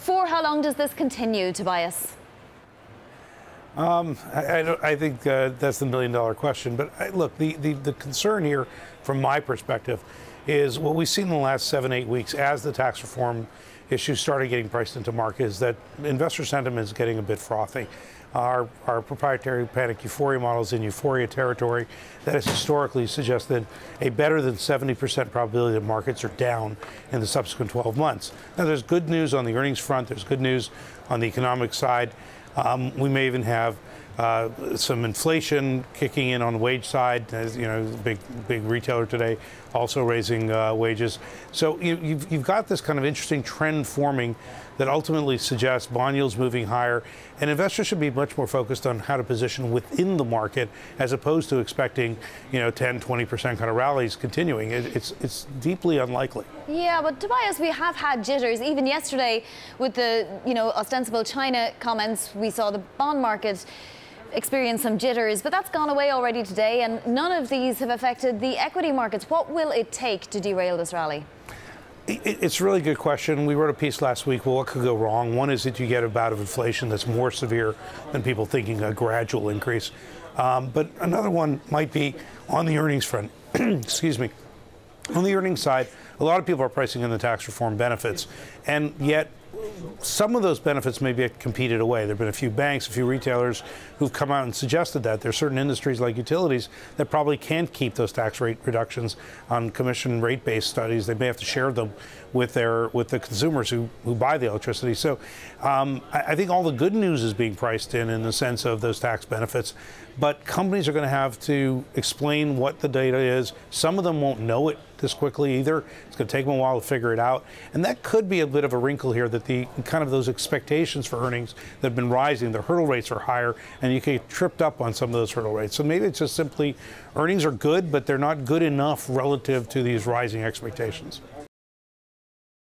For how long does this continue, Tobias? I think that's the million-dollar question. But look, the concern here, from my perspective, is what we've seen in the last 7-8 weeks as the tax reform issues started getting priced into market is that investor sentiment is getting a bit frothy. Our proprietary panic euphoria model is in euphoria territory. That has historically suggested a better than 70% probability that markets are down in the subsequent 12 months. Now, there's good news on the earnings front. There's good news on the economic side. We may even have some inflation kicking in on the wage side. As you know, big retailer today also raising wages. So you've got this kind of interesting trend forming that ultimately suggests bond yields moving higher, and investors should be much more focused on how to position within the market as opposed to expecting 10-20% kind of rallies continuing. It's deeply unlikely. Yeah, but Tobias, we have had jitters. Even yesterday with the ostensible China comments, we saw the bond market experience some jitters, but that's gone away already today, and none of these have affected the equity markets. What will it take to derail this rally? It's a really good question. We wrote a piece last week. Well, what could go wrong? One is that you get a bout of inflation that's more severe than people thinking a gradual increase. But another one might be on the earnings front. Excuse me. On the earnings side, a lot of people are pricing in the tax reform benefits, and yet some of those benefits may be competed away. There have been a few banks, a few retailers who've come out and suggested that. There are certain industries like utilities that probably can't keep those tax rate reductions on commission rate-based studies. They may have to share them with the consumers who buy the electricity. So I think all the good news is being priced in the sense of those tax benefits. But companies are going to have to explain what the data is. Some of them won't know it this quickly either. It's going to take them a while to figure it out. And that could be a bit of a wrinkle here, that the kind of those expectations for earnings that have been rising, the hurdle rates are higher, and you can get tripped up on some of those hurdle rates. So maybe it's just simply earnings are good, but they're not good enough relative to these rising expectations.